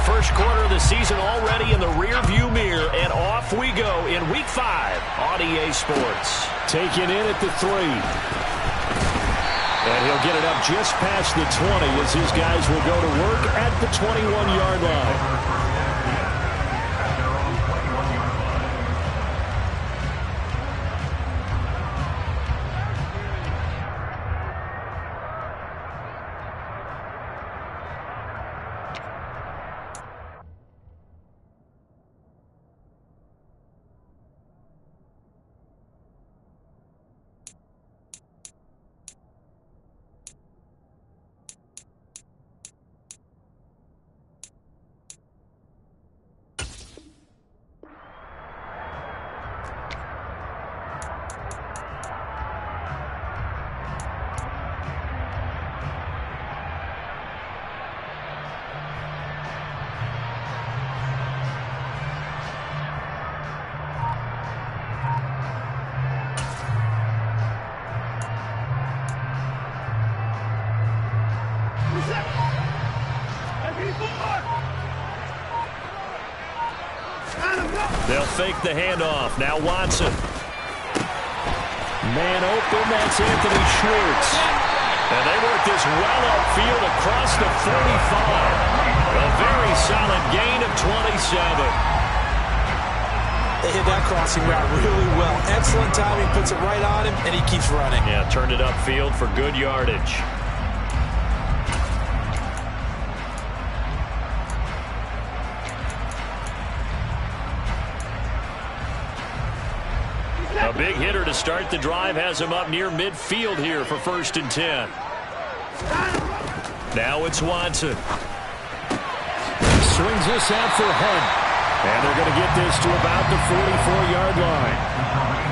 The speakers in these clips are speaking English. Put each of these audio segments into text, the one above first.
First quarter of the season already in the rearview mirror, and off we go in Week 5 on EA Sports. Taken in at the 3. And he'll get it up just past the 20 as his guys will go to work at the 21-yard line. They'll fake the handoff. Now Watson. Man open, that's Anthony Schwartz. And they work this well upfield across the 45. A very solid gain of 27. They hit that crossing route really well. Excellent timing, puts it right on him, and he keeps running. Yeah, turned it upfield for good yardage. A big hitter to start the drive has him up near midfield here for 1st and 10. Now it's Watson. Swings this out for Hunt. And they're going to get this to about the 44-yard line.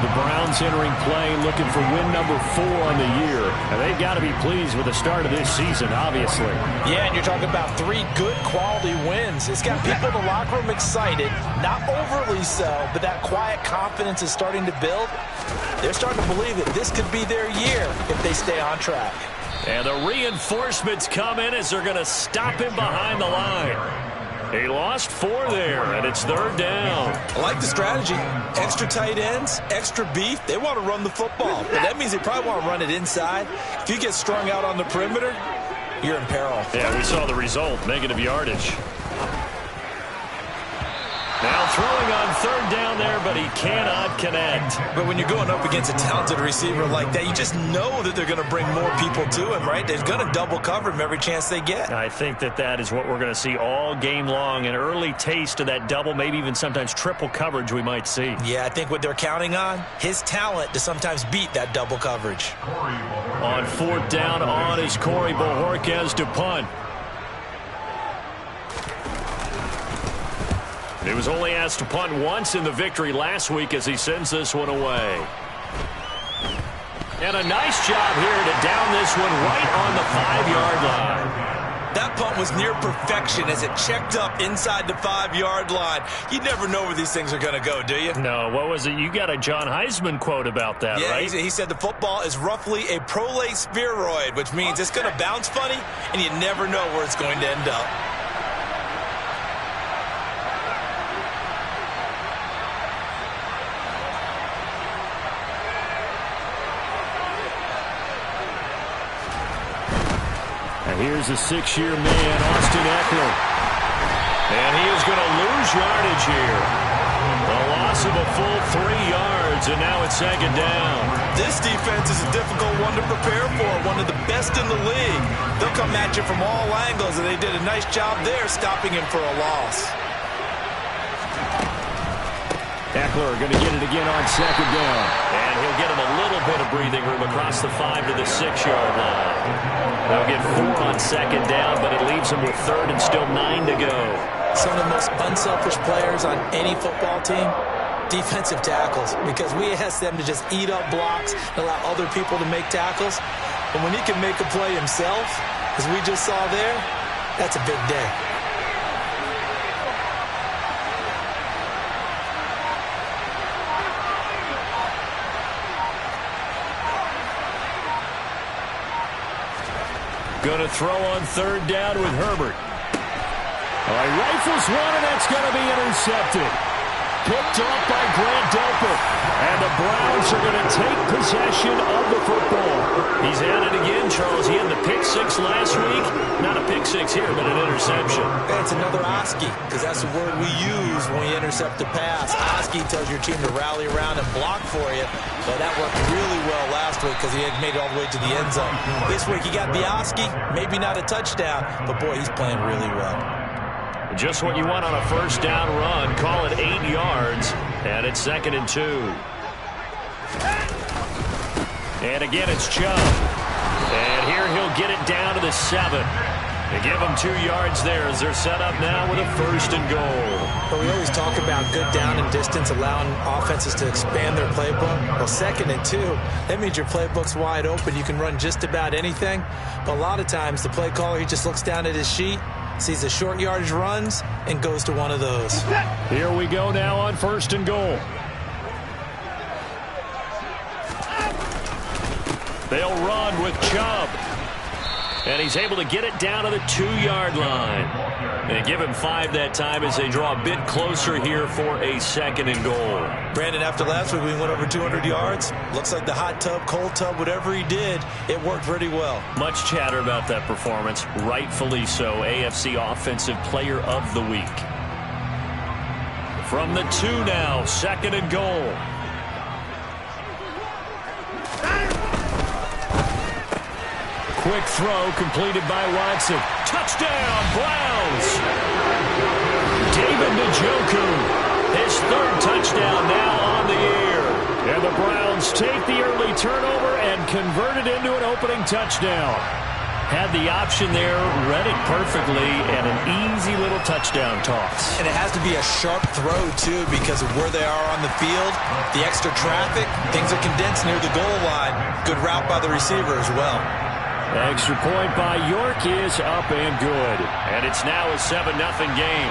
The Browns entering play looking for win number 4 on the year. And they've got to be pleased with the start of this season, obviously. Yeah, and you're talking about 3 good quality wins. It's got people in the locker room excited, not overly so, but that quiet confidence is starting to build. They're starting to believe that this could be their year if they stay on track. And the reinforcements come in as they're going to stop him behind the line. He lost 4 there, and it's 3rd down. I like the strategy. Extra tight ends, extra beef. They want to run the football, but that means they probably want to run it inside. If you get strung out on the perimeter, you're in peril. Yeah, we saw the result, negative yardage. Now throwing on 3rd down there, but he cannot connect. But when you're going up against a talented receiver like that, you just know that they're going to bring more people to him, right? They're going to double cover him every chance they get. I think that is what we're going to see all game long, an early taste of that double, maybe even sometimes triple coverage we might see. Yeah, I think what they're counting on, his talent to sometimes beat that double coverage. On 4th down on is Corey Bojorquez to punt. He was only asked to punt once in the victory last week as he sends this one away. And a nice job here to down this one right on the 5-yard line. That punt was near perfection as it checked up inside the 5-yard line. You never know where these things are going to go, do you? No, what was it? You got a John Heisman quote about that, right? Yeah, he said the football is roughly a prolate spheroid, which means it's going to bounce funny, and you never know where it's going to end up. Here's a 6-year man, Austin Eckler. And he is going to lose yardage here. A loss of a full 3 yards, and now it's 2nd down. This defense is a difficult one to prepare for, one of the best in the league. They'll come at you from all angles, and they did a nice job there stopping him for a loss. Eckler going to get it again on 2nd down. And he'll get him a little bit of breathing room across the 5 to the 6-yard line. They'll get 4 on 2nd down, but it leaves him with 3rd and still 9 to go. Some of the most unselfish players on any football team, defensive tackles, because we ask them to just eat up blocks and allow other people to make tackles. But when he can make a play himself, as we just saw there, that's a big day. Going to throw on 3rd down with Herbert. All right, rifles one, and that's going to be intercepted. Picked off by Grant Delpit. And the Browns are going to take possession of the football. He's at it again, Charles. He had the pick six last week. Not a pick six here, but an interception. It's another Oski, because that's the word we use when we intercept a pass. Oski tells your team to rally around and block for you. But that worked really well last week because he had made it all the way to the end zone. This week he got the Oski, maybe not a touchdown, but boy, he's playing really well. Just what you want on a first down run. Call it 8 yards, and it's 2nd and 2. And again, it's Chubb. And here he'll get it down to the 7. They give him 2 yards there as they're set up now with a 1st and goal. But we always talk about good down and distance, allowing offenses to expand their playbook. Well, 2nd and 2, that means your playbook's wide open. You can run just about anything. But a lot of times, the play caller, he just looks down at his sheet, sees the short yardage runs, and goes to one of those. Here we go now on 1st and goal. They'll run with Chubb. And he's able to get it down to the 2-yard line. They give him 5 that time as they draw a bit closer here for a 2nd and goal. Brandon, after last week, we went over 200 yards. Looks like the hot tub, cold tub, whatever he did, it worked pretty well. Much chatter about that performance. Rightfully so. AFC Offensive Player of the Week. From the 2 now, 2nd and goal. Quick throw completed by Watson. Touchdown, Browns! David Njoku, his 3rd touchdown now on the year. And the Browns take the early turnover and convert it into an opening touchdown. Had the option there, read it perfectly, and an easy little touchdown toss. And it has to be a sharp throw, too, because of where they are on the field, the extra traffic, things are condensed near the goal line. Good route by the receiver as well. Extra point by York is up and good. And it's now a 7-0 game.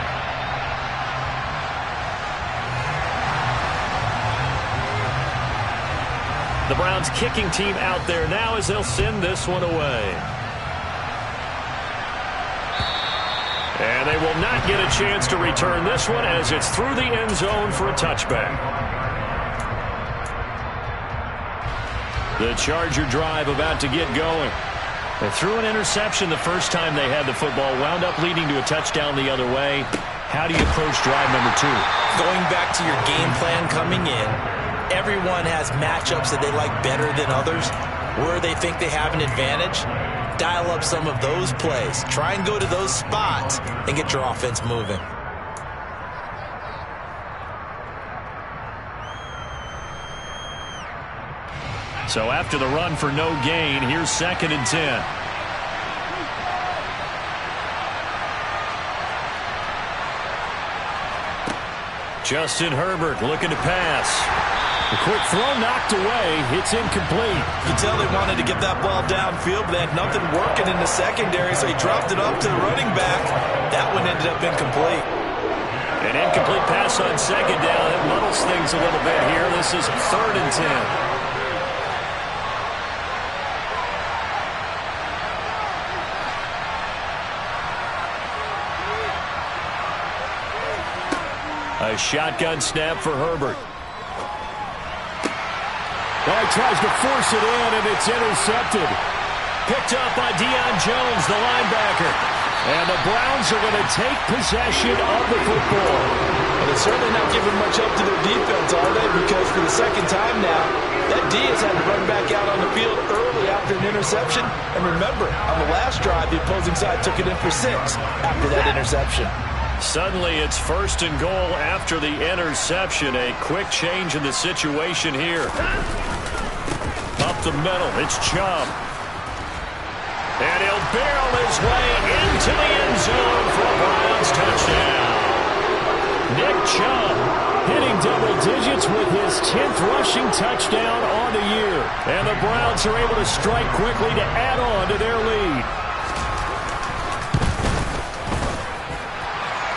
The Browns kicking team out there now as they'll send this one away. And they will not get a chance to return this one as it's through the end zone for a touchback. The Charger drive about to get going. They threw an interception the first time they had the football, wound up leading to a touchdown the other way. How do you approach drive number 2? Going back to your game plan coming in, everyone has matchups that they like better than others, where they think they have an advantage. Dial up some of those plays. Try and go to those spots and get your offense moving. So after the run for no gain, here's 2nd and 10. Justin Herbert looking to pass. The quick throw knocked away. It's incomplete. You can tell they wanted to get that ball downfield, but they had nothing working in the secondary, so he dropped it up to the running back. That one ended up incomplete. An incomplete pass on 2nd down. It muddles things a little bit here. This is 3rd and 10. A shotgun snap for Herbert. Well, he tries to force it in, and it's intercepted. Picked up by Deion Jones, the linebacker. And the Browns are going to take possession of the football. Well, they're certainly not giving much up to their defense, are they? Because for the 2nd time now, that D has had to run back out on the field early after an interception. And remember, on the last drive, the opposing side took it in for 6 after that interception. Suddenly it's 1st and goal after the interception. A quick change in the situation here. Up the middle, it's Chubb. And he'll barrel his way into the end zone for a Browns touchdown. Nick Chubb hitting double digits with his 10th rushing touchdown on the year. And the Browns are able to strike quickly to add on to their lead.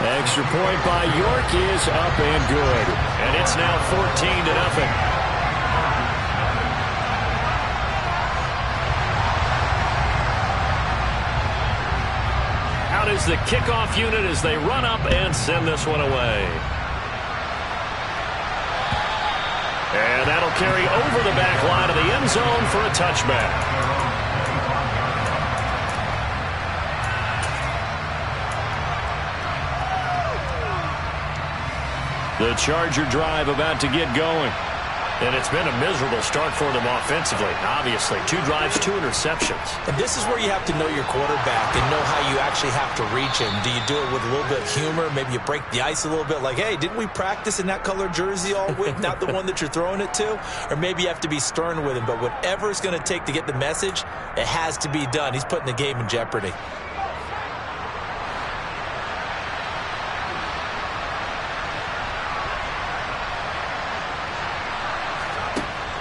Extra point by York is up and good. And it's now 14-0. Out is the kickoff unit as they run up and send this one away. And that'll carry over the back line of the end zone for a touchback. The Charger drive about to get going. And it's been a miserable start for them offensively, obviously. 2 drives, 2 interceptions. And this is where you have to know your quarterback and know how you actually have to reach him. Do you do it with a little bit of humor? Maybe you break the ice a little bit like, hey, didn't we practice in that color jersey all week, not the one that you're throwing it to? Or maybe you have to be stern with him. But whatever it's going to take to get the message, it has to be done. He's putting the game in jeopardy.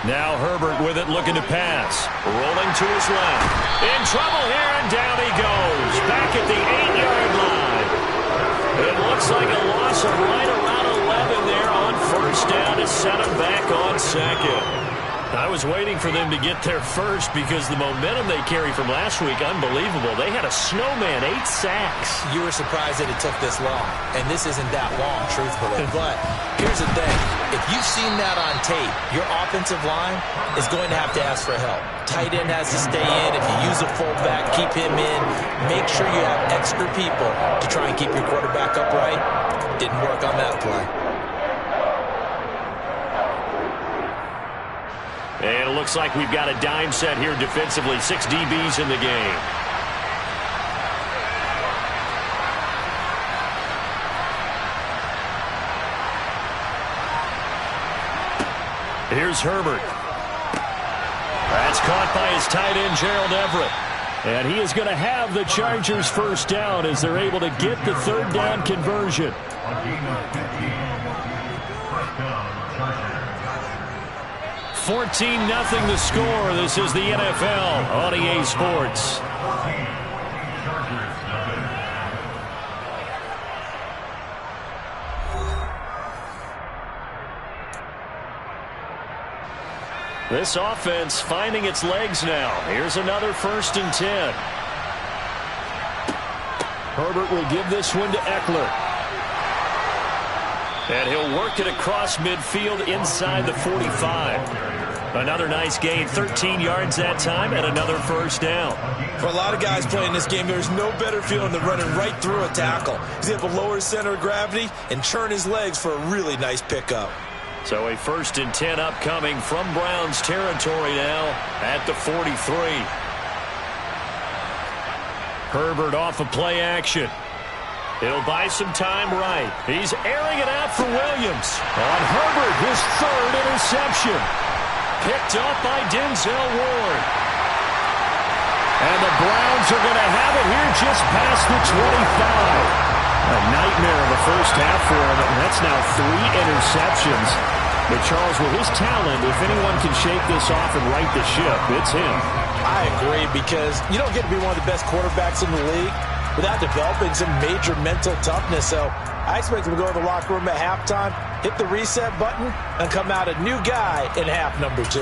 Now Herbert with it, looking to pass. Rolling to his left. In trouble here, and down he goes. Back at the 8-yard line. It looks like a loss of right around 11 there on first down to set him back on second. I was waiting for them to get there first because the momentum they carry from last week, unbelievable. They had a snowman, 8 sacks. You were surprised that it took this long, and this isn't that long, truthfully. But here's the thing. If you've seen that on tape, your offensive line is going to have to ask for help. Tight end has to stay in. If you use a fullback, keep him in. Make sure you have extra people to try and keep your quarterback upright. Didn't work on that play. And it looks like we've got a dime set here defensively. 6 DBs in the game. Here's Herbert. That's caught by his tight end, Gerald Everett. And he is going to have the Chargers first down as they're able to get the 3rd down conversion. 14-0 the score. This is the NFL on EA Sports. This offense finding its legs now. Here's another 1st and 10. Herbert will give this one to Eckler. And he'll work it across midfield inside the 45. Another nice gain, 13 yards that time, and another first down. For a lot of guys playing this game, there's no better feeling than running right through a tackle. He's able to lower his center of gravity and churn his legs for a really nice pickup. So a 1st and 10 upcoming from Browns territory now at the 43. Herbert off of play action. He'll buy some time right. He's airing it out for Williams. On Herbert, his 3rd interception. Picked up by Denzel Ward. And the Browns are going to have it here just past the 25. A nightmare of a first half for him, and that's now 3 interceptions. But Charles, with his talent, if anyone can shake this off and right the ship, it's him. I agree, because you don't get to be one of the best quarterbacks in the league without developing some major mental toughness. So I expect him to go to the locker room at halftime, hit the reset button, and come out a new guy in half number 2.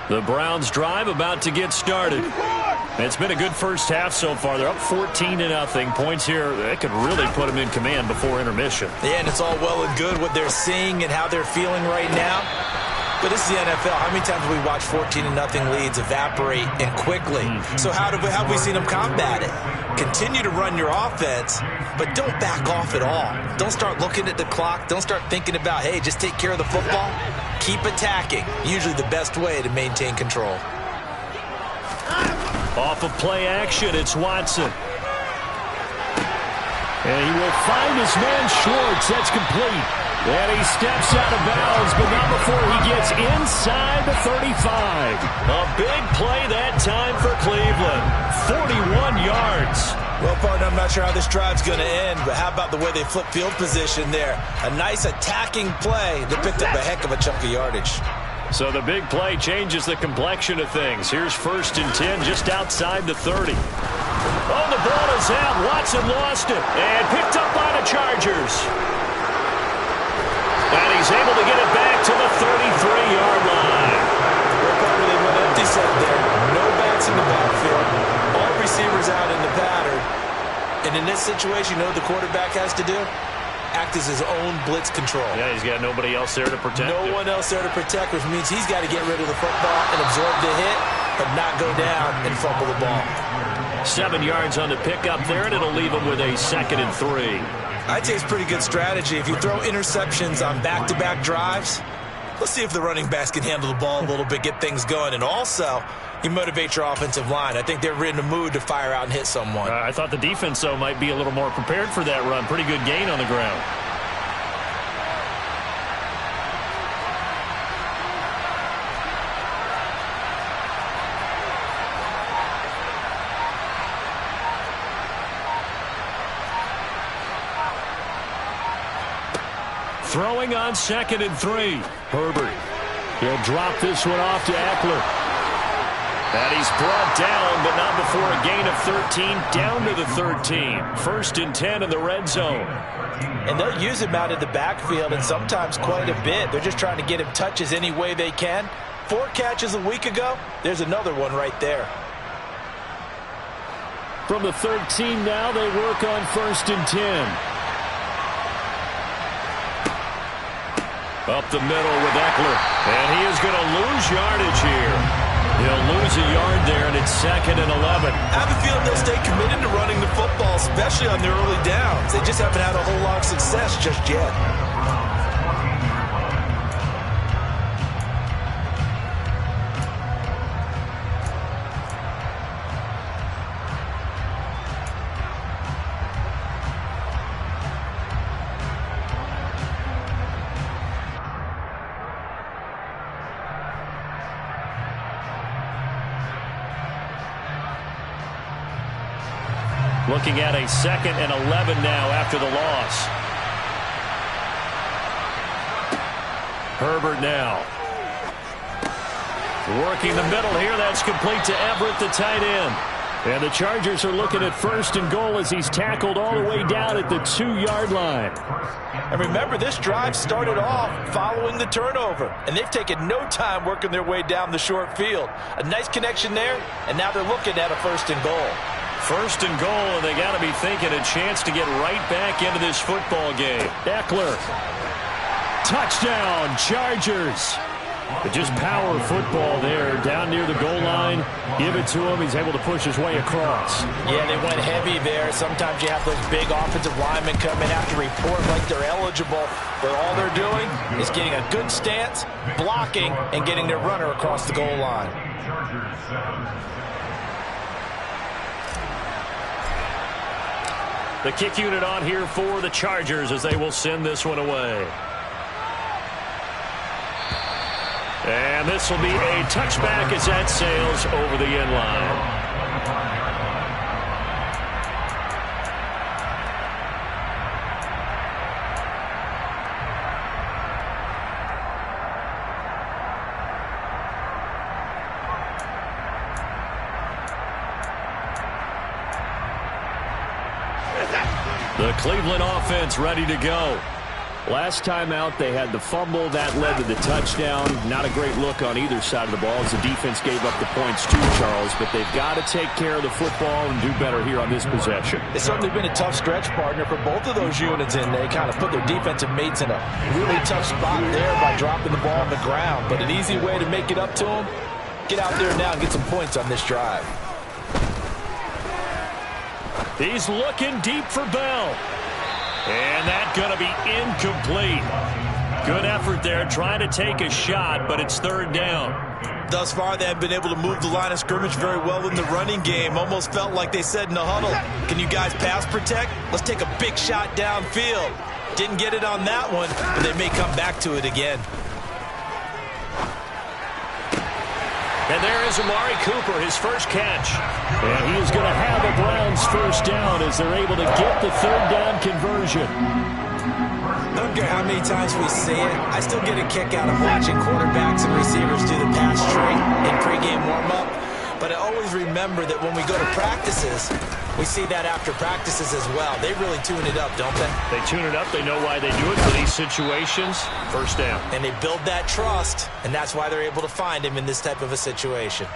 The Browns drive about to get started. It's been a good first half so far. They're up 14-0. Points here, that could really put them in command before intermission. Yeah, and it's all well and good what they're seeing and how they're feeling right now. But this is the NFL. How many times have we watched 14-0 leads evaporate and quickly? So how have we seen them combat it? Continue to run your offense, but don't back off at all. Don't start looking at the clock. Don't start thinking about, hey, just take care of the football. Keep attacking. Usually the best way to maintain control. Off of play action, it's Watson. And he will find his man Schwartz. That's complete. And he steps out of bounds, but not before he gets inside the 35. A big play that time for Cleveland. 41 yards. Well, partner, I'm not sure how this drive's going to end, but how about the way they flip field position there? A nice attacking play that picked up a heck of a chunk of yardage. So the big play changes the complexion of things. Here's 1st and 10 just outside the 30. Oh, the ball is out. Watson lost it and picked up by the Chargers. And he's able to get it back to the 33-yard line. They went empty set there. No backs in the backfield. All receivers out in the pattern. And in this situation, you know what the quarterback has to do? Act as his own blitz control. Yeah, he's got nobody else there to protect him. No one else there to protect, which means he's got to get rid of the football and absorb the hit, but not go down and fumble the ball. 7 yards on the pickup there, and it'll leave him with a 2nd and 3. I'd say it's pretty good strategy. If you throw interceptions on back-to-back drives, let's see if the running backs can handle the ball a little bit, get things going, and also you motivate your offensive line. I think they're in the mood to fire out and hit someone. I thought the defense, though, might be a little more prepared for that run. Pretty good gain on the ground. Throwing on 2nd and 3. Herbert. He'll drop this one off to Eckler. And he's brought down, but not before a gain of 13, down to the 13. 1st and 10 in the red zone. And they'll use him out in the backfield, and sometimes quite a bit. They're just trying to get him touches any way they can. 4 catches a week ago. There's another one right there. From the 13 now, they work on 1st and 10. Up the middle with Eckler. And he is going to lose yardage here. He'll lose a yard there, and it's 2nd and 11. I have a feeling they'll stay committed to running the football, especially on their early downs. They just haven't had a whole lot of success just yet. Looking at a 2nd and 11 now after the loss. Herbert now. Working the middle here. That's complete to Everett, the tight end. And the Chargers are looking at 1st and goal as he's tackled all the way down at the 2-yard line. And remember, this drive started off following the turnover. And they've taken no time working their way down the short field. A nice connection there, and now they're looking at a 1st and goal. 1st and goal, and they got to be thinking a chance to get right back into this football game. Eckler. Touchdown, Chargers. But just power football there down near the goal line. Give it to him. He's able to push his way across. Yeah, they went heavy there. Sometimes you have those big offensive linemen come in, have to report like they're eligible. But all they're doing is getting a good stance, blocking, and getting their runner across the goal line. The kick unit on here for the Chargers as they will send this one away. And this will be a touchback as that sails over the end line. The Cleveland offense ready to go. Last time out, they had the fumble. That led to the touchdown. Not a great look on either side of the ball as the defense gave up the points too, Charles. But they've got to take care of the football and do better here on this possession. It's certainly been a tough stretch, partner, for both of those units, and they kind of put their defensive mates in a really tough spot there by dropping the ball on the ground. But an easy way to make it up to them, get out there now and get some points on this drive. He's looking deep for Bell. And that's going to be incomplete. Good effort there trying to take a shot, but it's 3rd down. Thus far, they have been able to move the line of scrimmage very well in the running game. Almost felt like they said in the huddle, can you guys pass protect? Let's take a big shot downfield. Didn't get it on that one, but they may come back to it again. And there is Amari Cooper, his first catch. And he is going to have a Browns first down as they're able to get the 3rd down conversion. I don't care how many times we see it, I still get a kick out of watching quarterbacks and receivers do the pass trick in pregame warm-up. But I always remember that when we go to practices, We see that after practices as well. They really tune it up, don't they? They tune it up. They know why they do it for these situations. First down. And they build that trust, and that's why they're able to find him in this type of a situation.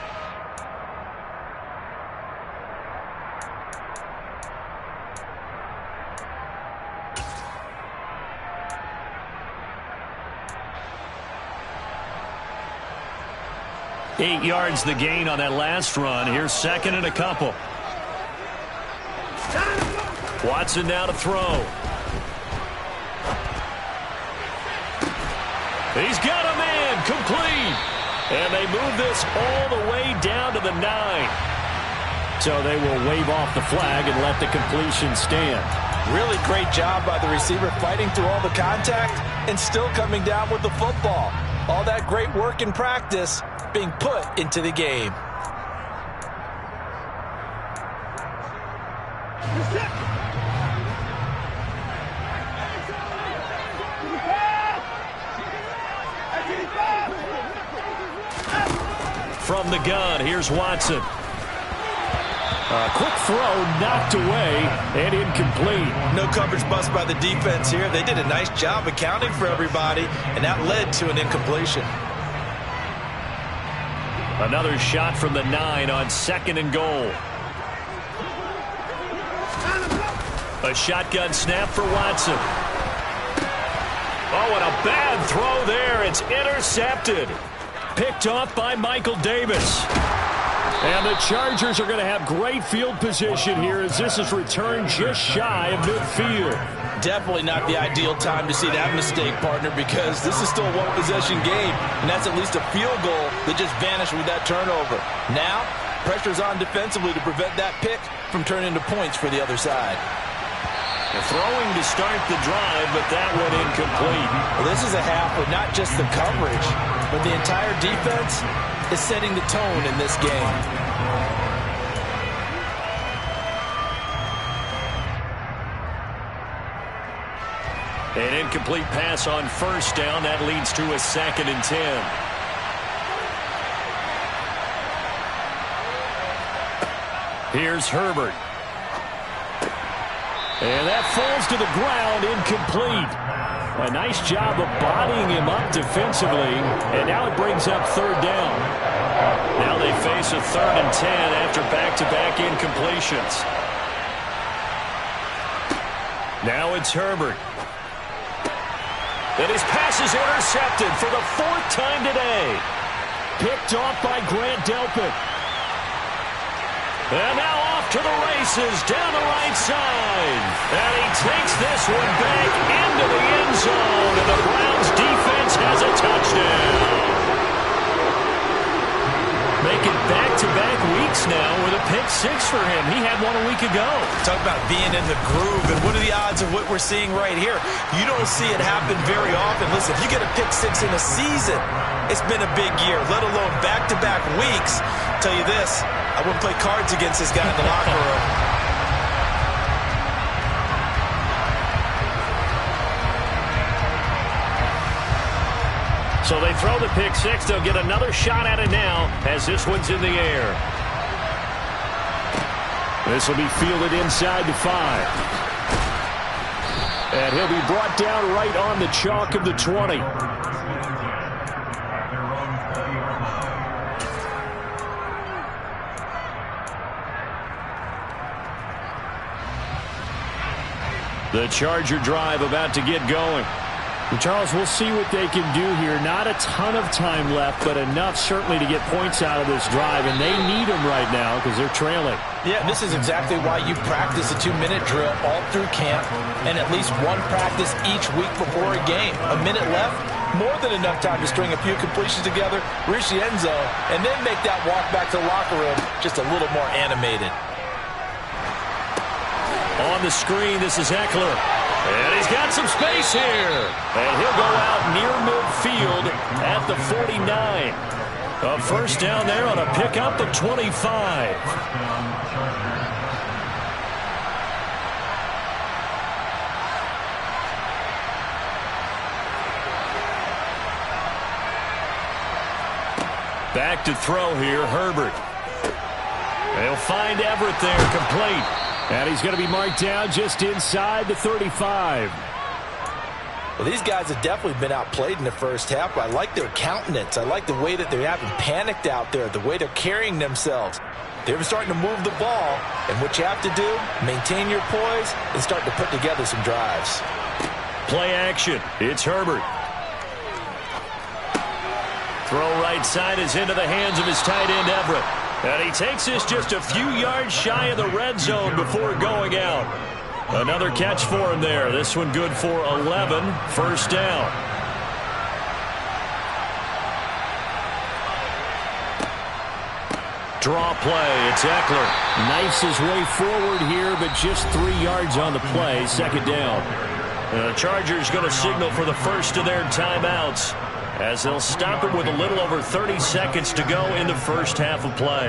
Eight yards the gain on that last run. Here's second and a couple. Watson now to throw. He's got a man complete. And they move this all the way down to the 9. So they will wave off the flag and let the completion stand. Really great job by the receiver fighting through all the contact and still coming down with the football. All that great work in practice being put into the game. From the gun, here's Watson. A quick throw knocked away and incomplete. No coverage bust by the defense here. They did a nice job accounting for everybody, and that led to an incompletion. Another shot from the 9 on second and goal. A shotgun snap for Watson. Oh, and a bad throw there. It's intercepted. Picked off by Michael Davis. And the Chargers are going to have great field position here as this is returned just shy of midfield. Definitely not the ideal time to see that mistake, partner, because this is still a one-possession game, and that's at least a field goal that just vanished with that turnover. Now, pressure's on defensively to prevent that pick from turning into points for the other side. Throwing to start the drive, but that one incomplete. Well, this is a half with not just the coverage, but the entire defense is setting the tone in this game. An incomplete pass on first down. That leads to a 2nd and 10. Here's Herbert. And that falls to the ground, incomplete. A nice job of bodying him up defensively, and now it brings up third down. Now they face a 3rd and 10 after back-to-back incompletions. Now it's Herbert. And his pass is intercepted for the 4th time today. Picked off by Grant Delpit. And now off to the races down the right side. And he takes this one back into the end zone. And the Browns defense has a touchdown. Making back-to-back weeks now with a pick 6 for him. He had one a week ago. Talk about being in the groove, and what are the odds of what we're seeing right here? You don't see it happen very often. Listen, if you get a pick 6 in a season, it's been a big year, let alone back-to-back weeks. I'll tell you this, I wouldn't play cards against this guy in the locker room. So they throw the pick 6. They'll get another shot at it now as this one's in the air. This will be fielded inside the 5. And he'll be brought down right on the chalk of the 20. The Charger drive about to get going. And Charles, we'll see what they can do here. Not a ton of time left, but enough certainly to get points out of this drive, and they need them right now because they're trailing. Yeah, this is exactly why you practice a 2-minute drill all through camp and at least one practice each week before a game. A minute left, more than enough time to string a few completions together, reach the end zone, and then make that walk back to the locker room just a little more animated. On the screen, this is Eckler. And he's got some space here. And he'll go out near midfield at the 49. A first down there on a pickup of 25. Back to throw here, Herbert. They'll find Everett there, complete. And he's going to be marked down just inside the 35. Well, these guys have definitely been outplayed in the first half, but I like their countenance. I like the way that they haven't panicked out there, the way they're carrying themselves. They're starting to move the ball, and what you have to do, maintain your poise and start to put together some drives. Play action. It's Herbert. Throw right side is into the hands of his tight end, Everett. And he takes this just a few yards shy of the red zone before going out. Another catch for him there. This one good for 11. First down. Draw play. It's Eckler. Knifes his way forward here, but just 3 yards on the play. Second down. The Chargers going to signal for the first of their timeouts, as they'll stop it with a little over 30 seconds to go in the first half of play.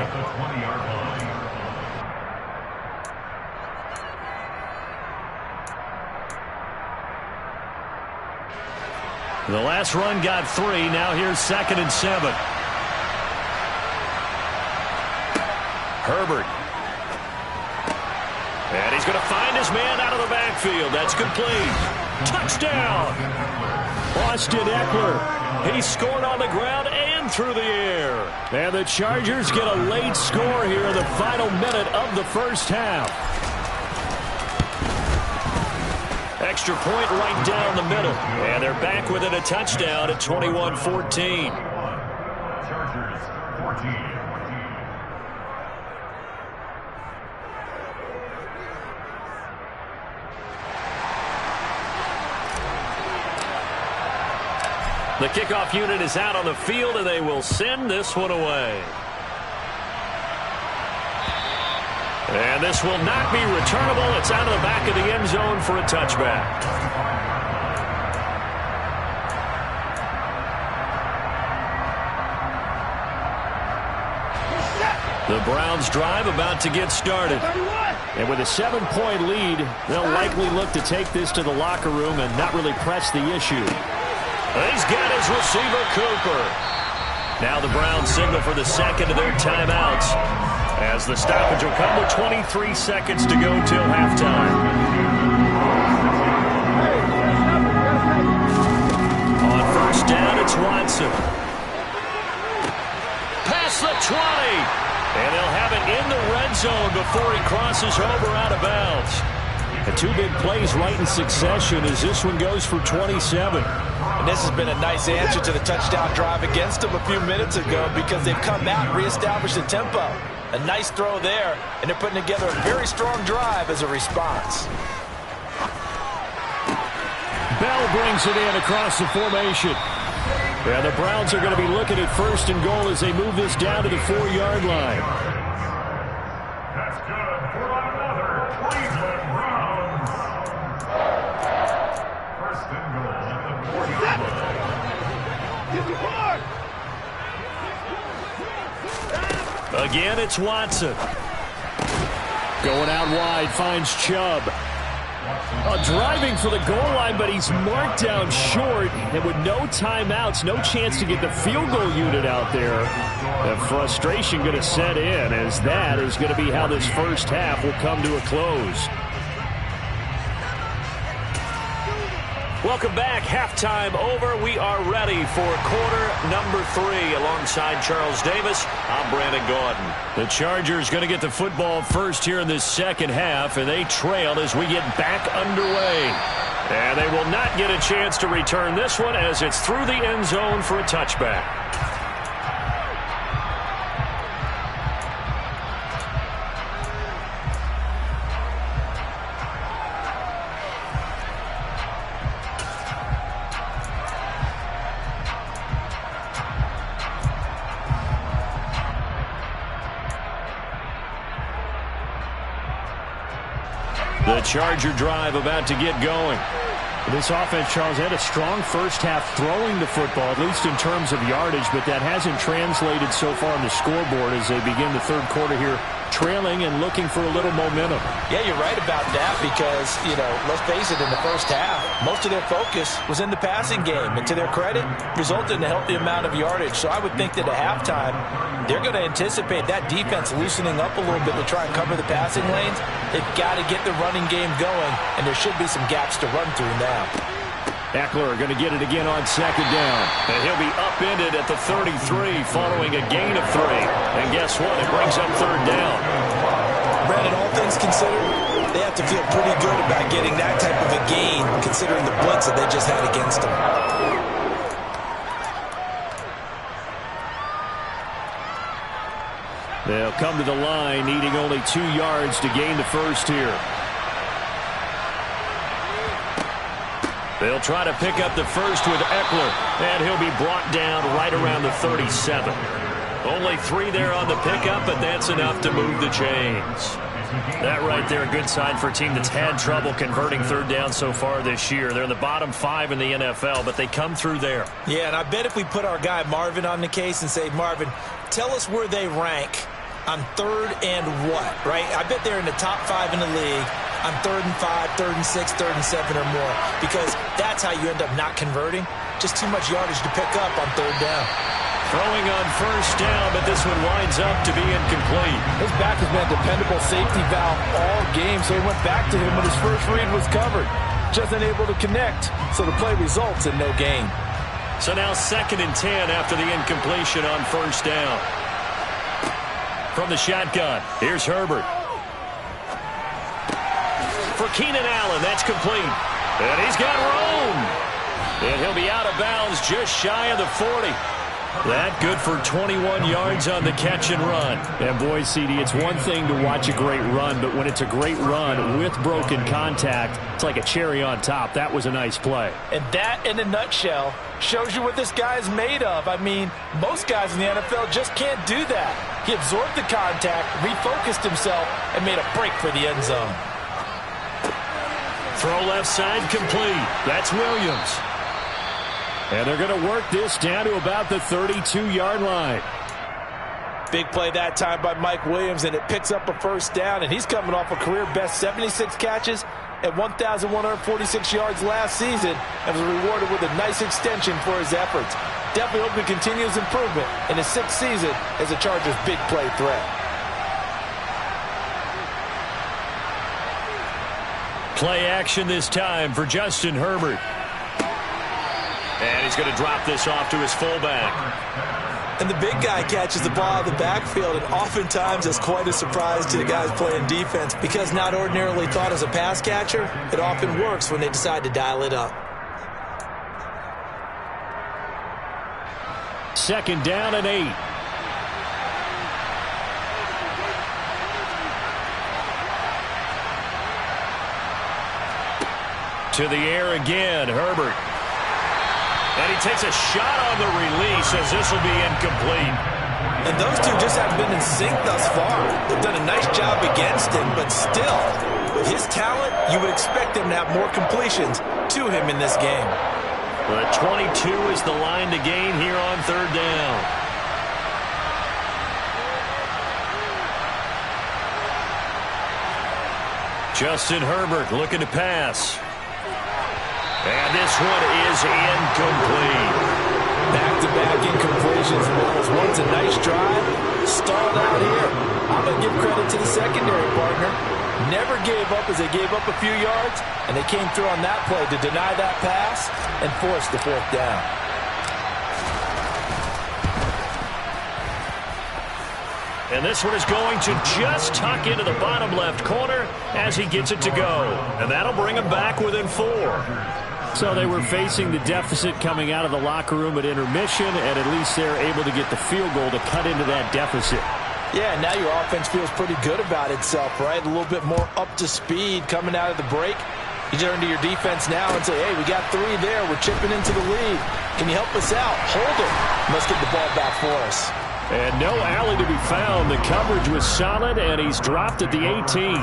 The last run got 3. Now here's 2nd and 7. Herbert. And he's going to find his man out of the backfield. That's complete. Touchdown. Austin Eckler. He scored on the ground and through the air. And the Chargers get a late score here in the final minute of the first half. Extra point right down the middle. And they're back within a touchdown at 21-14. Chargers 14. The kickoff unit is out on the field, and they will send this one away. And this will not be returnable. It's out of the back of the end zone for a touchback. The Browns drive about to get started. And with a 7-point lead, they'll likely look to take this to the locker room and not really press the issue. He's got his receiver, Cooper. Now the Browns signal for the second of their timeouts, as the stoppage will come with 23 seconds to go till halftime. On first down, it's Watson. Past the 20. And they'll have it in the red zone before he crosses over out of bounds. And 2 big plays right in succession as this one goes for 27. And this has been a nice answer to the touchdown drive against them a few minutes ago, because they've come out and reestablished the tempo. A nice throw there, and they're putting together a very strong drive as a response. Bell brings it in across the formation. Yeah, the Browns are going to be looking at first and goal as they move this down to the 4-yard line. That's good for another Cleveland Browns. First and goal at the 4-yard line. Again, it's Watson. Going out wide, finds Chubb. Driving for the goal line, but he's marked down short. And with no timeouts, no chance to get the field goal unit out there. The frustration going to set in, as that is going to be how this first half will come to a close. Welcome back. Halftime over. We are ready for quarter number 3. Alongside Charles Davis, I'm Brandon Gaudin. The Chargers going to get the football first here in this second half, and they trail as we get back underway. And they will not get a chance to return this one, as it's through the end zone for a touchback. The Charger drive about to get going. This offense, Charles, had a strong first half throwing the football, at least in terms of yardage, but that hasn't translated so far on the scoreboard as they begin the third quarter here trailing and looking for a little momentum. Yeah, you're right about that because, let's face it, in the first half, most of their focus was in the passing game. And to their credit, resulted in a healthy amount of yardage. So I would think that at halftime, they're going to anticipate that defense loosening up a little bit to try and cover the passing lanes. They've got to get the running game going, and there should be some gaps to run through now. Eckler going to get it again on second down. And he'll be upended at the 33 following a gain of 3. And guess what? It brings up third down. Brandon, all things considered, they have to feel pretty good about getting that type of a gain considering the blitz that they just had against them. They'll come to the line needing only 2 yards to gain the first here. They'll try to pick up the first with Eckler, and he'll be brought down right around the 37. Only 3 there on the pickup, but that's enough to move the chains. That right there, a good sign for a team that's had trouble converting third down so far this year. They're in the bottom 5 in the NFL, but they come through there. Yeah, and I bet if we put our guy Marvin on the case and say, Marvin, tell us where they rank on third and what, right? I bet they're in the top 5 in the league on 3rd and 5, 3rd and 6, 3rd and 7 or more, because that's how you end up not converting. Just too much yardage to pick up on third down. Throwing on first down, but this one winds up to be incomplete. His back has been a dependable safety valve all game, so he went back to him when his first read was covered. Just unable to connect, so the play results in no gain. So now 2nd and 10 after the incompletion on first down. From the shotgun, here's Herbert. For Keenan Allen, that's complete. And he's got room. And he'll be out of bounds just shy of the 40. That good for 21 yards on the catch and run. And boy, CD, it's one thing to watch a great run, but when it's a great run with broken contact, it's like a cherry on top. That was a nice play. And that, in a nutshell, shows you what this guy is made of. I mean, most guys in the NFL just can't do that. He absorbed the contact, refocused himself, and made a break for the end zone. Throw left side complete. That's Williams. And they're going to work this down to about the 32-yard line. Big play that time by Mike Williams, and it picks up a first down, and he's coming off a career-best 76 catches and 1,146 yards last season and was rewarded with a nice extension for his efforts. Definitely hope he continues improvement in his 6th season as a Chargers' big play threat. Play action this time for Justin Herbert. And he's going to drop this off to his fullback. And the big guy catches the ball out of the backfield, and oftentimes it's quite a surprise to the guys playing defense because not ordinarily thought as a pass catcher, it often works when they decide to dial it up. 2nd down and 8. To the air again, Herbert. And he takes a shot on the release as this will be incomplete. And those two just haven't been in sync thus far. They've done a nice job against him, but still, with his talent, you would expect him to have more completions to him in this game. But 22 is the line to gain here on third down. Justin Herbert looking to pass. And this one is incomplete. Back-to-back incompletions, Wells. One's a nice drive, stalled out here. I'm going to give credit to the secondary partner. Never gave up as they gave up a few yards, and they came through on that play to deny that pass and force the 4th down. And this one is going to just tuck into the bottom left corner as he gets it to go. And that'll bring him back within 4. So they were facing the deficit coming out of the locker room at intermission, and at least they're able to get the field goal to cut into that deficit. Yeah, now your offense feels pretty good about itself, right? A little bit more up to speed coming out of the break. You turn to your defense now and say, hey, we got 3 there. We're chipping into the lead. Can you help us out? Hold it. Let's get the ball back for us. And no alley to be found. The coverage was solid, and he's dropped at the 18.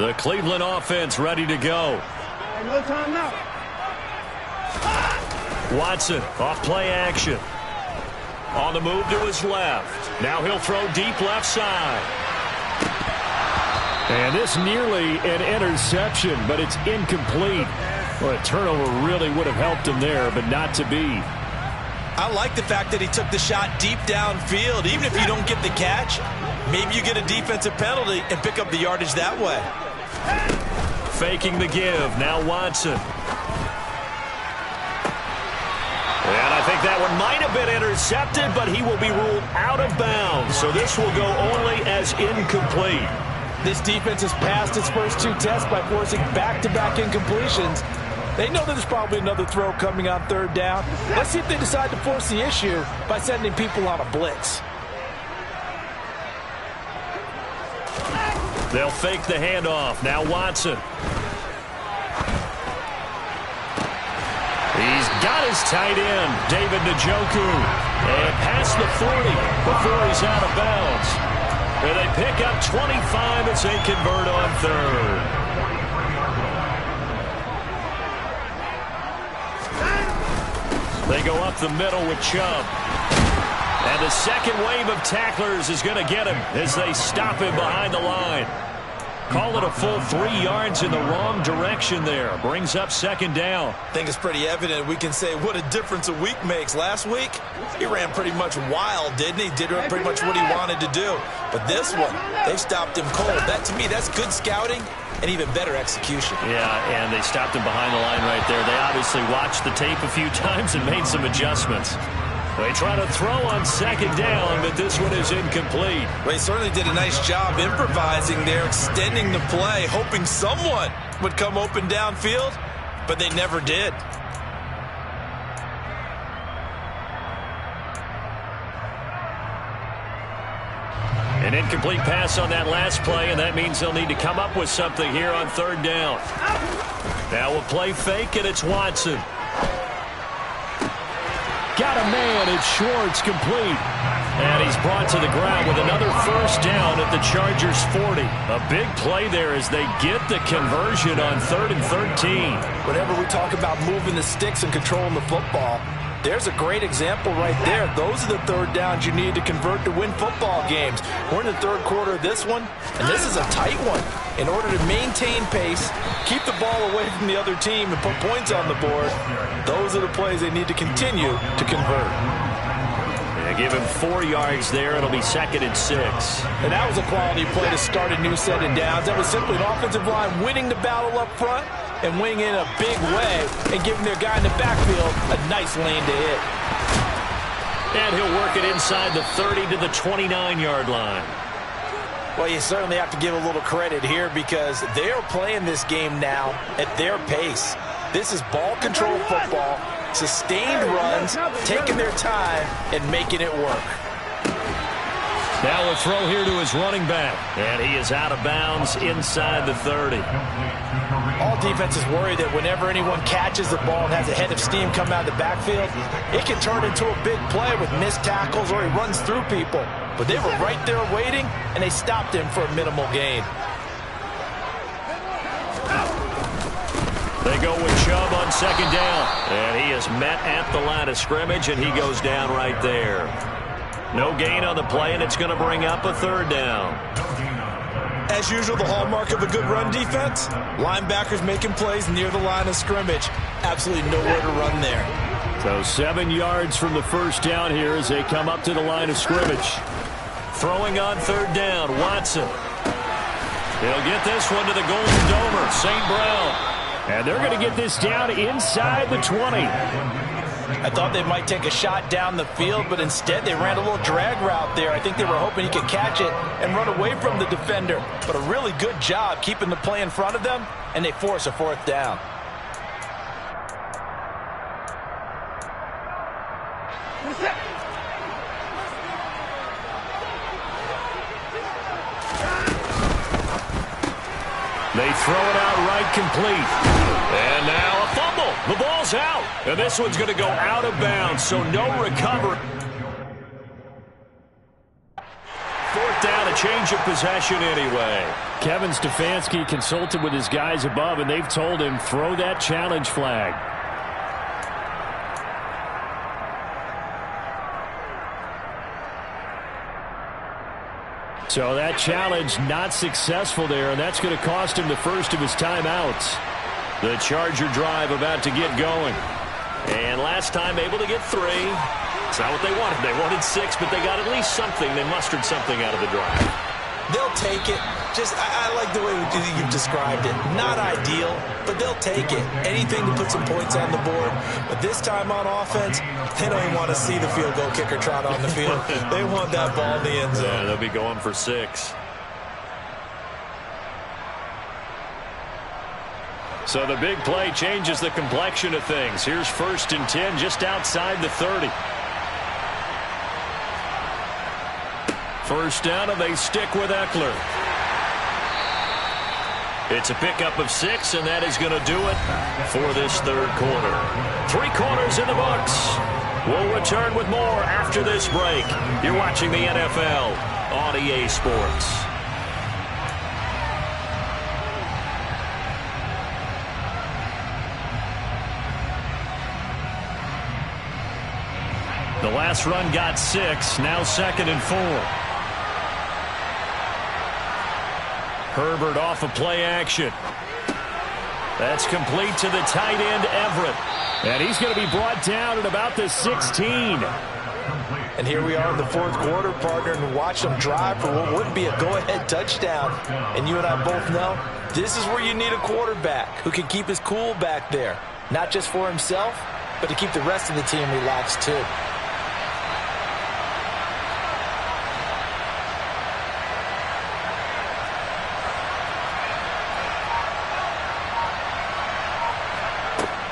The Cleveland offense ready to go. No time now. Watson off play action. On the move to his left. Now he'll throw deep left side. And this nearly an interception, but it's incomplete. Well, a turnover really would have helped him there, but not to be. I like the fact that he took the shot deep downfield. Even if you don't get the catch, maybe you get a defensive penalty and pick up the yardage that way. Faking the give. Now Watson. And I think that one might have been intercepted, but he will be ruled out of bounds. So this will go only as incomplete. This defense has passed its first two tests by forcing back-to-back incompletions. They know that there's probably another throw coming on third down. Let's see if they decide to force the issue by sending people on a blitz. They'll fake the handoff. Now Watson. He's got his tight end, David Njoku. And past the 40 before he's out of bounds. And they pick up 25 as they convert on third. They go up the middle with Chubb. And the second wave of tacklers is going to get him as they stop him behind the line. Call it a full 3 yards in the wrong direction there. Brings up second down. I think it's pretty evident. We can say what a difference a week makes. Last week, he ran pretty much wild, didn't he? Did pretty much what he wanted to do. But this one, they stopped him cold. That, to me, that's good scouting and even better execution. Yeah, and they stopped him behind the line right there. They obviously watched the tape a few times and made some adjustments. They try to throw on second down, but this one is incomplete. Well, he certainly did a nice job improvising there, extending the play, hoping someone would come open downfield, but they never did. An incomplete pass on that last play, and that means they'll need to come up with something here on third down. Now we'll play fake, and it's Watson. Got a man. It's Schwartz, complete. And he's brought to the ground with another first down at the Chargers 40. A big play there as they get the conversion on 3rd and 13. Whenever we talk about moving the sticks and controlling the football, there's a great example right there. Those are the third downs you need to convert to win football games. We're in the third quarter of this one, and this is a tight one. In order to maintain pace, keep the ball away from the other team, and put points on the board, those are the plays they need to continue to convert. They give him 4 yards there. It'll be 2nd and 6. And that was a quality play to start a new set of downs. That was simply an offensive line winning the battle up front and winning in a big way and giving their guy in the backfield a nice lane to hit. And he'll work it inside the 30 to the 29-yard line. Well, you certainly have to give a little credit here because they're playing this game now at their pace. This is ball control football, sustained runs, taking their time, and making it work. Now a throw here to his running back. And he is out of bounds inside the 30. All defenses worry that whenever anyone catches the ball and has a head of steam come out of the backfield, it can turn into a big play with missed tackles or he runs through people. But they were right there waiting, and they stopped him for a minimal gain. They go with Chubb on second down. And he is met at the line of scrimmage, and he goes down right there. No gain on the play, and it's going to bring up a third down. As usual, the hallmark of a good run defense, linebackers making plays near the line of scrimmage. Absolutely nowhere to run there. So 7 yards from the first down here as they come up to the line of scrimmage. Throwing on third down, Watson. He'll get this one to the Golden Domer, St. Brown. And they're going to get this down inside the 20. I thought they might take a shot down the field, but instead they ran a little drag route there. I think they were hoping he could catch it and run away from the defender. But a really good job keeping the play in front of them, and they force a fourth down. They throw it out right complete. And now a fumble. The ball's out. And this one's going to go out of bounds, so no recovery. Fourth down a change of possession anyway. Kevin Stefanski consulted with his guys above, and they've told him throw that challenge flag. So that challenge not successful there, and that's going to cost him the first of his timeouts. The Charger drive about to get going. And last time able to get 3. It's not what they wanted. They wanted 6, but they got at least something. They mustered something out of the drive. They'll take it. I like the way you've described it. Not ideal, but they'll take it. Anything to put some points on the board. But this time on offense, they don't even want to see the field goal kicker trot on the field. They want that ball in the end zone. Yeah, they'll be going for 6. So the big play changes the complexion of things. Here's 1st and 10 just outside the 30. First down, and they stick with Eckler. It's a pickup of 6, and that is going to do it for this third quarter. 3 quarters in the books. We'll return with more after this break. You're watching the NFL on EA Sports. The last run got 6, now 2nd and 4. Herbert off of play action. That's complete to the tight end, Everett. And he's going to be brought down at about the 16. And here we are in the 4th quarter, partner, and watch them drive for what would be a go-ahead touchdown. And you and I both know this is where you need a quarterback who can keep his cool back there. Not just for himself, but to keep the rest of the team relaxed too.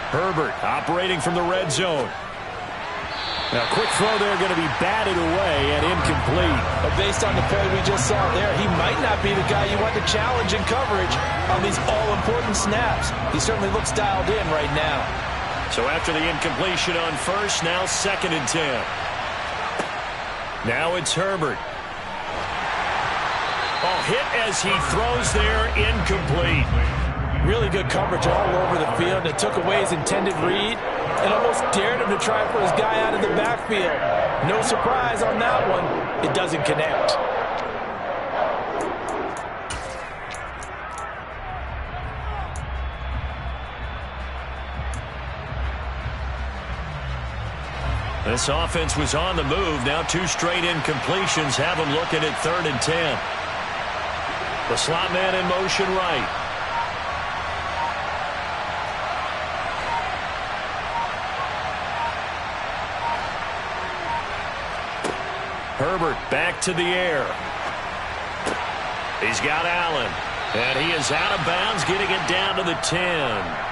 Herbert operating from the red zone. Now, quick throw there, going to be batted away and incomplete. But based on the play we just saw there, he might not be the guy you want to challenge in coverage on these all-important snaps. He certainly looks dialed in right now. So after the incompletion on 1st, now 2nd and 10. Now it's Herbert. Oh, hit as he throws there, incomplete. Really good coverage all over the field. It took away his intended read and almost dared him to try for his guy out of the backfield. No surprise on that one. It doesn't connect. This offense was on the move. Now 2 straight incompletions have them looking at 3rd and 10. The slot man in motion right. Herbert back to the air. He's got Allen. And he is out of bounds, getting it down to the 10.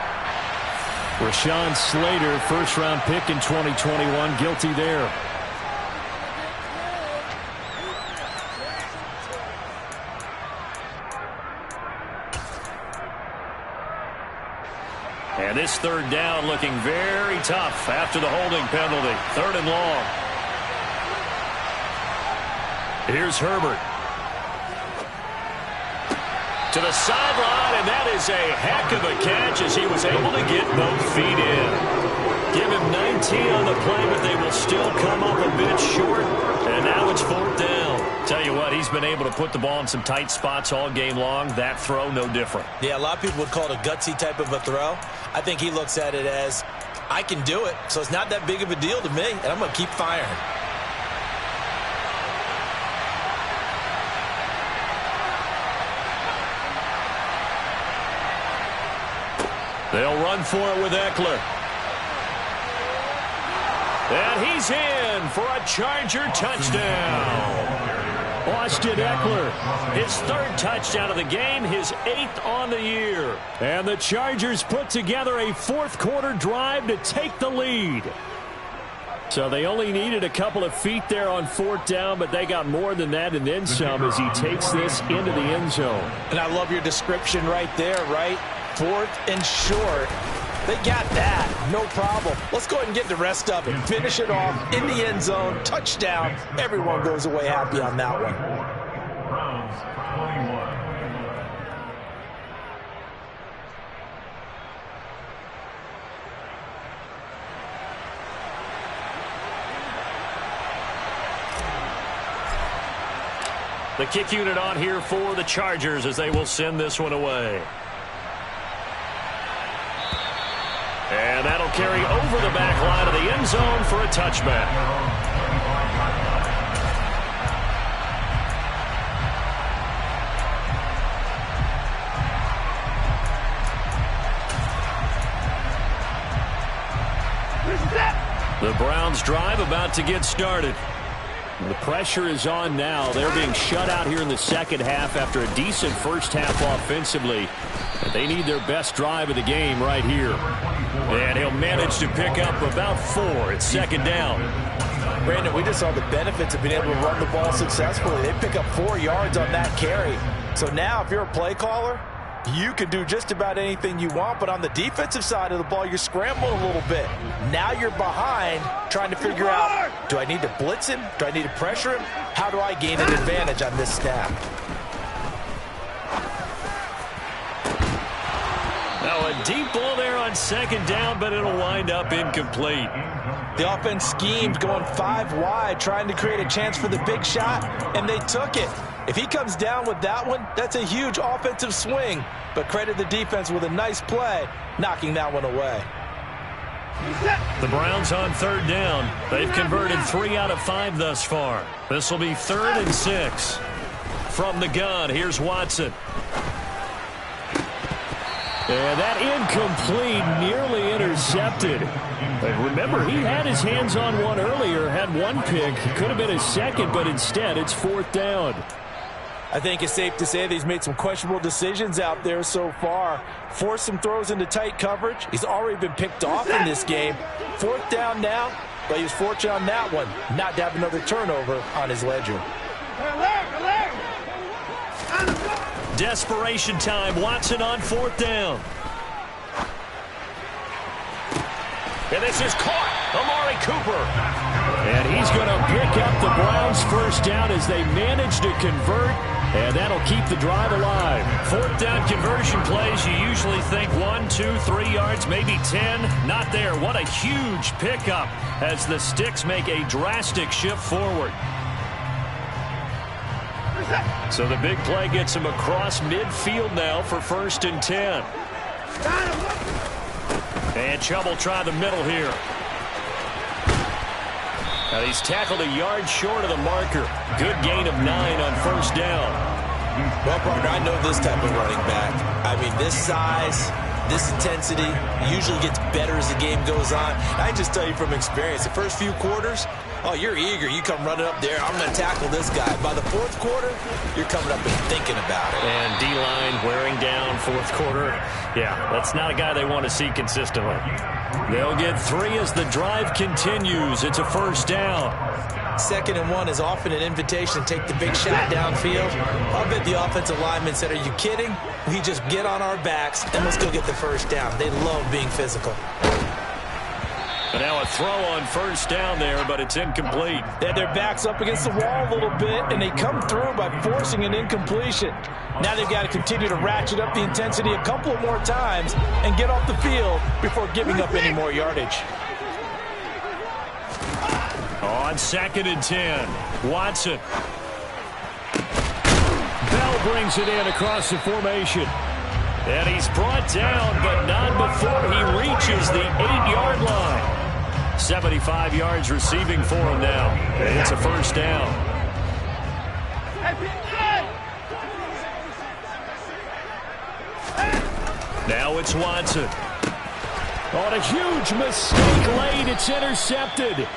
Rashawn Slater, first-round pick in 2021, guilty there. And this 3rd down looking very tough after the holding penalty. 3rd and long. Here's Herbert. To the sideline, and that is a heck of a catch as he was able to get both feet in. Give him 19 on the play, but they will still come up a bit short. And now it's 4th down. Tell you what, he's been able to put the ball in some tight spots all game long. That throw, no different. Yeah, a lot of people would call it a gutsy type of a throw. I think he looks at it as, I can do it, so it's not that big of a deal to me, and I'm going to keep firing. They'll run for it with Eckler. And he's in for a Charger touchdown. Austin Eckler, his 3rd touchdown of the game, his 8th on the year. And the Chargers put together a 4th quarter drive to take the lead. So they only needed a couple of feet there on 4th down, but they got more than that and then some as he takes this into the end zone. And I love your description right there, right? 4th and short. They got that. No problem. Let's go ahead and get the rest of it. Finish it off in the end zone. Touchdown. Everyone goes away happy on that one. Browns 21. The kick unit on here for the Chargers as they will send this one away. And that'll carry over the back line of the end zone for a touchback. The Browns drive about to get started. The pressure is on now. They're being shut out here in the second half after a decent first half offensively. But they need their best drive of the game right here. And he'll manage to pick up about 4. It's second down. Brandon, we just saw the benefits of being able to run the ball successfully. They pick up 4 yards on that carry. So now if you're a play caller, you can do just about anything you want, but on the defensive side of the ball, you're scrambling a little bit. Now you're behind trying to figure out, do I need to blitz him? Do I need to pressure him? How do I gain an advantage on this snap? Now a deep ball there on second down, but it'll wind up incomplete. The offense schemed going 5 wide, trying to create a chance for the big shot, and they took it. If he comes down with that one, that's a huge offensive swing. But credit the defense with a nice play, knocking that one away. The Browns on third down. They've converted 3 out of 5 thus far. This will be 3rd and 6. From the gun, here's Watson. And that incomplete, nearly intercepted. But remember, he had his hands on one earlier, had one pick. Could have been his second, but instead it's 4th down. I think it's safe to say that he's made some questionable decisions out there so far. Forced some throws into tight coverage. He's already been picked off in this game. 4th down now, but he was fortunate on that one not to have another turnover on his ledger. Desperation time. Watson on 4th down. And this is caught. Amari Cooper. And he's going to pick up the Browns' first down as they manage to convert. And that'll keep the drive alive. 4th down conversion plays, you usually think 1, 2, 3 yards, maybe 10. Not there. What a huge pickup as the Sticks make a drastic shift forward. So the big play gets him across midfield now for 1st and 10. And Chubb will try the middle here. Now he's tackled a yard short of the marker. Good gain of 9 on 1st down. Well, partner, I know this type of running back. I mean, this size, this intensity usually gets better as the game goes on. I can just tell you from experience, the first few quarters, oh, you're eager. You come running up there. I'm going to tackle this guy. By the 4th quarter, you're coming up and thinking about it. And D-line wearing down 4th quarter. Yeah, that's not a guy they want to see consistently. They'll get 3 as the drive continues. It's a 1st down. 2nd and 1 is often an invitation to take the big shot downfield. I'll bet the offensive linemen said, are you kidding? We just get on our backs and let's go get the 1st down. They love being physical. And now a throw on 1st down there, but it's incomplete. They had their backs up against the wall a little bit, and they come through by forcing an incompletion. Now they've got to continue to ratchet up the intensity a couple of more times and get off the field before giving up any more yardage. On 2nd and 10, Watson. Bell brings it in across the formation. And he's brought down, but not before he reaches the 8-yard line. 75 yards receiving for him now. And it's a 1st down. Now it's Watson. On a huge mistake late, it's intercepted.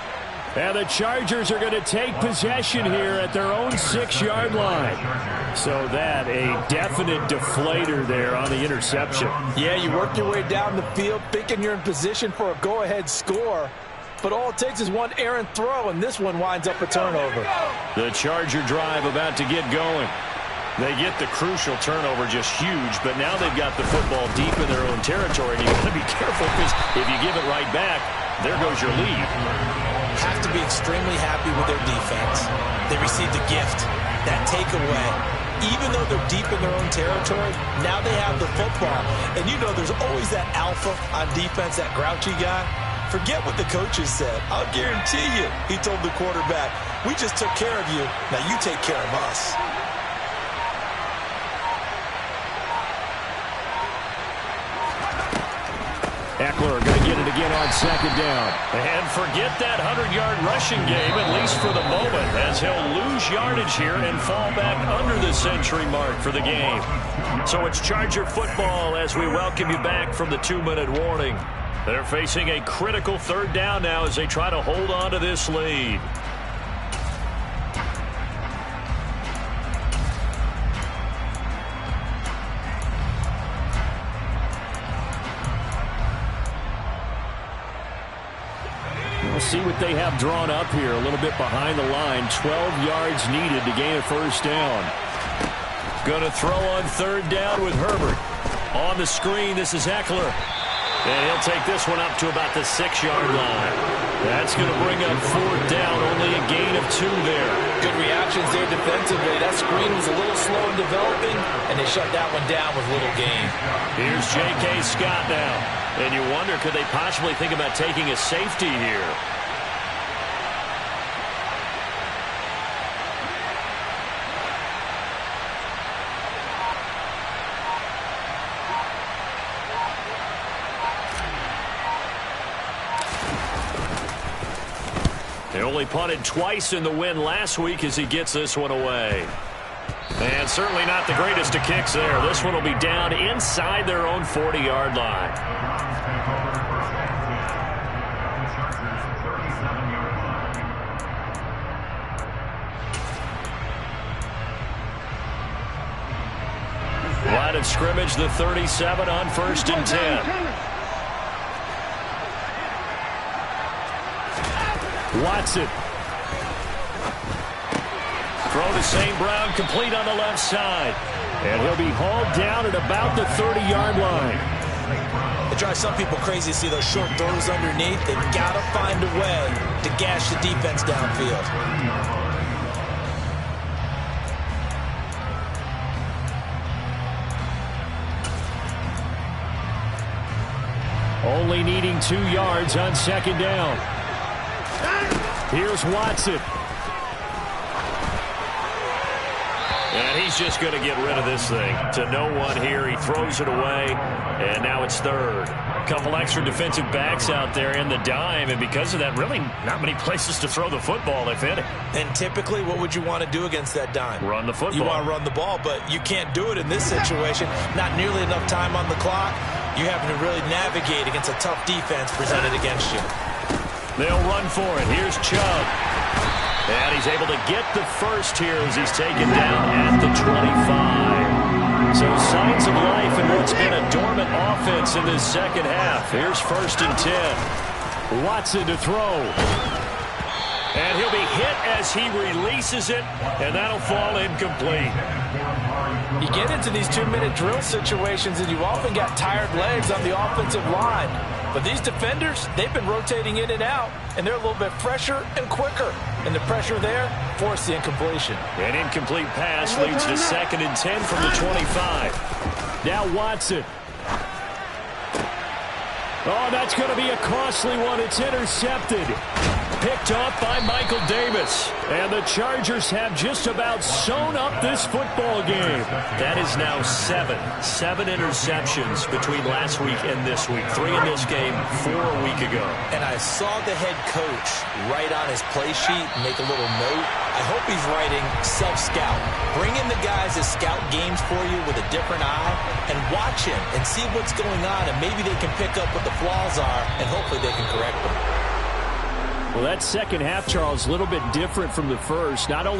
And the Chargers are going to take possession here at their own 6-yard line. So that a definite deflator there on the interception. Yeah, you work your way down the field thinking you're in position for a go-ahead score. But all it takes is one errant throw, and this one winds up a turnover. The Charger drive about to get going. They get the crucial turnover, just huge, but now they've got the football deep in their own territory, and you've got to be careful because if you give it right back, there goes your lead. Have to be extremely happy with their defense. They received the gift, that takeaway. even though they're deep in their own territory, now they have the football. And you know there's always that alpha on defense, that grouchy guy. Forget what the coaches said. I'll guarantee you, he told the quarterback, we just took care of you, now you take care of us. Eckler going to get it again on second down. And forget that 100-yard rushing game, at least for the moment, as he'll lose yardage here and fall back under the century mark for the game. So it's Charger football as we welcome you back from the 2-minute warning. They're facing a critical third down now as they try to hold on to this lead. We'll see what they have drawn up here. A little bit behind the line. 12 yards needed to gain a first down. Going to throw on third down with Herbert. On the screen, this is Eckler. And he'll take this one up to about the 6-yard line. That's going to bring up fourth down. Only a gain of 2 there. Good reactions there defensively. That screen was a little slow in developing, and they shut that one down with little gain. Here's J.K. Scott now. And you wonder, could they possibly think about taking a safety here? They only punted twice in the win last week as he gets this one away. And certainly not the greatest of kicks there. This one will be down inside their own 40-yard line. Line of scrimmage, the 37 on 1st and 10. Watson. Throw to St. Brown, complete on the left side. And he'll be hauled down at about the 30-yard line. It drives some people crazy to see those short throws underneath. They've got to find a way to gash the defense downfield. Only needing 2 yards on second down. Here's Watson. And he's just going to get rid of this thing. To no one here. He throws it away, and now it's third. A couple extra defensive backs out there in the dime, and because of that, really not many places to throw the football, if any. And typically, what would you want to do against that dime? Run the football. You want to run the ball, but you can't do it in this situation. Not nearly enough time on the clock. You're having to really navigate against a tough defense presented against you. They'll run for it. Here's Chubb. And he's able to get the first here as he's taken down at the 25. So signs of life in what's been a dormant offense in this second half. Here's 1st and 10. Watson to throw. And he'll be hit as he releases it, and that'll fall incomplete. You get into these 2-minute drill situations, and you've often got tired legs on the offensive line. But these defenders, they've been rotating in and out, and they're a little bit fresher and quicker. And the pressure there forced the incompletion. An incomplete pass leads to 2nd and 10 from the 25. Now Watson. Oh, that's going to be a costly one. It's intercepted. Picked up by Michael Davis. And the Chargers have just about sewn up this football game. That is now 7 interceptions between last week and this week. 3 in this game, 4 a week ago. And I saw the head coach write on his play sheet and make a little note. I hope he's writing self-scout. Bring in the guys that scout games for you with a different eye and watch him and see what's going on, and maybe they can pick up what the flaws are, and hopefully they can correct them. Well, that second half, Charles, a little bit different from the first. Not only